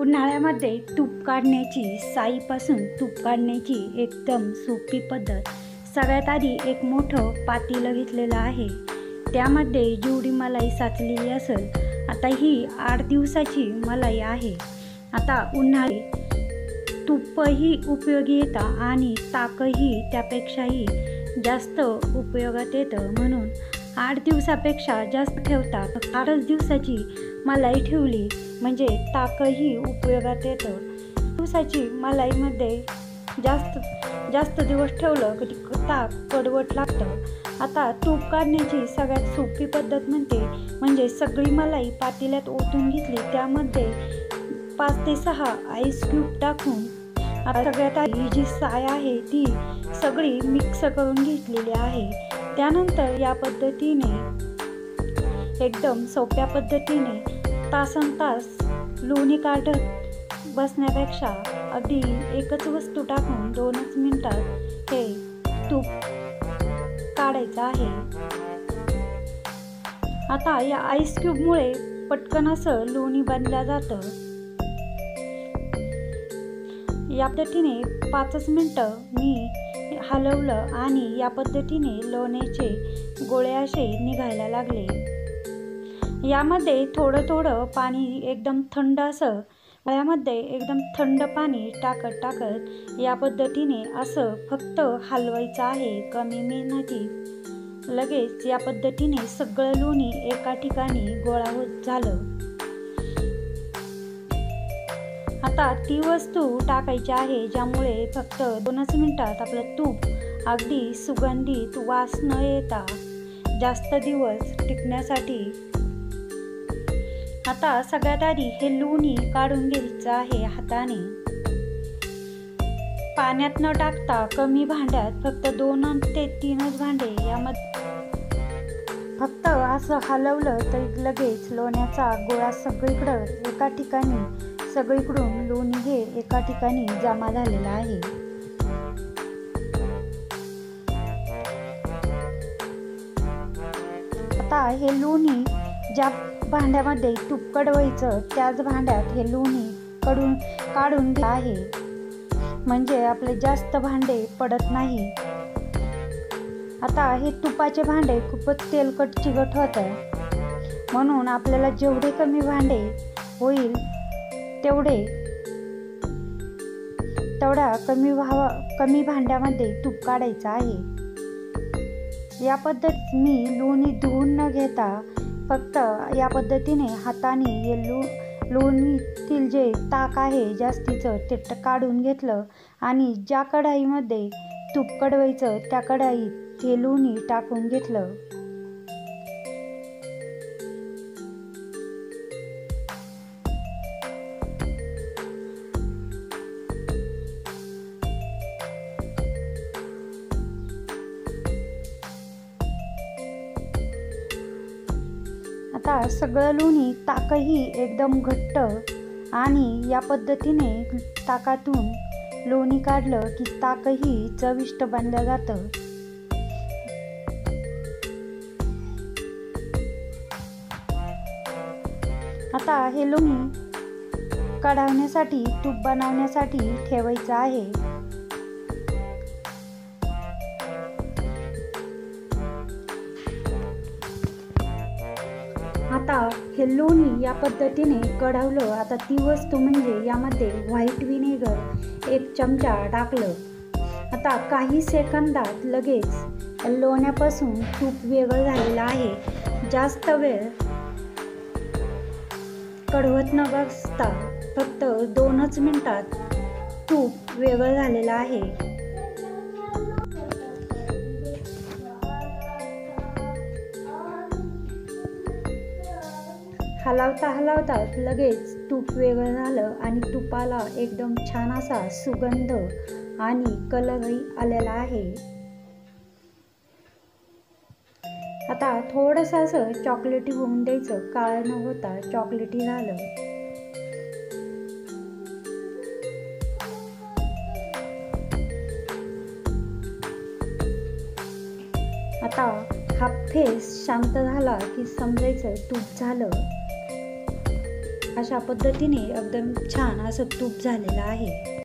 उन्हाळ्यामध्ये तूप काढण्याची, साईपासून तूप काढण्याची एकदम सोपी पद्धत. सगळ्यात आधी एक मोठं पातेलं घेतलेलं आहे. त्यामध्ये जेवढी मलाई साचलेली असेल, आता ही 8 दिवसाची मलाई आहे. आता उन्हाळी तूपही उपयोगी येतं आणि ताकही त्यापेक्षाही जास्त उपयोगात येतं. म्हणून 8 दिवसापेक्षा जास्त ठेवतात. 8 दिवसाची मलाई ठेवली म्हणजे ताकही उपयोगात येतं. दिवसाची मलाईमध्ये जास्त दिवस ठेवलं की ताक कडवट लागतं. आता तूप काढण्याची सगळ्यात सोपी पद्धत म्हणजे सगळी मलाई पातेल्यात ओतून घेतली. त्यामध्ये 5 ते 6 आईस क्यूब टाकून सगळ्यात आधी ही जी साय आहे ती सगळी मिक्स करून घेतलेली आहे. त्यानंतर या पद्धतीने एकदम सोप्या पद्धतीने तासनतास लोणी काढत बसण्यापेक्षा अगदी एकच वस्तू टाकून 2च मिनिटात हे तूप काढायचं आहे. आता या आईस क्यूबमुळे पटकन असं लोणी बनलं जातं. या पद्धतीने 5च मिनिटं मी हलवलं आणि या पद्धतीने लोण्याचे गोळे असे निघायला लागले. यामध्ये थोडं पाणी एकदम थंड असं यामध्ये एकदम थंड पाणी टाकत या पद्धतीने असं फक्त हलवायचं आहे. कमी मेहनतीत लगेच या पद्धतीने सगळं लोणी एका ठिकाणी गोळा होत झालं. आता ती वस्तू टाकायची आहे ज्यामुळे फक्त 2च मिनिटात आपलं तूप अगदी सुगंधित वास न येता जास्त दिवस टिकण्यासाठी. आता सगळ्यात आधी हे लोणी काढून घ्यायचं आहे हाताने. पाण्यात न टाकता कमी भांड्यात फक्त 2 ते 3च भांडे यामध्ये फक्त असं हलवलं तर लगेच लोण्याचा गोळा सगळीकडून लोणी हे एका ठिकाणी जमा झालेला आहे. आता हे लोणी ज्या भांड्यामध्ये तूप कडवायचं त्याच भांड्यात हे लोणी काढून घ्यायचं आहे. म्हणजे आपले जास्त भांडे पडत नाही. आता हे तुपाचे भांडे खूपच तेलकट चिकट होतं. म्हणून आपल्याला जेवढे कमी भांडे होईल तेवढ्या कमी भांड्यामध्ये तूप काढायचं आहे. या पद्धतीत मी लोणी धुवून न घेता फक्त या पद्धतीने हाताने लोणीतील जे ताक आहे जास्तीचं ते काढून घेतलं आणि ज्या कढाईमध्ये तूप कडवायचं त्या कढाईत ते लोणी टाकून घेतलं. आता सगळं लोणी ताकही एकदम घट्ट आणि या पद्धतीने ताकातून लोणी काढलं की ताकही चविष्ट बनलं जातं. आता हे लोणी काढण्यासाठी तूप बनवण्यासाठी ठेवायचं आहे. आता हे लोणी या पद्धतीने कढवलं. आता ती वस्तू म्हणजे यामध्ये व्हाईट व्हिनेगर 1 चमचा टाकलं. आता काही सेकंदात लगेच लोण्यापासून तूप वेगळं झालेलं आहे. जास्त वेळ कढवत न बसता फक्त 2च मिनिटात तूप वेगळं झालेलं आहे. हलवता लगेच तूप वेगळं झालं आणि तुपाला एकदम छान असा सुगंध आणि कलरही आलेला आहे. आता थोडंसं असं चॉकलेटी होऊन द्यायचं. काळं न होता चॉकलेटी झालं. आता हा फेस शांत झाला की समजायचं तूप झालं. अशा पद्धतीने एकदम छान असं तूप झालेलं आहे।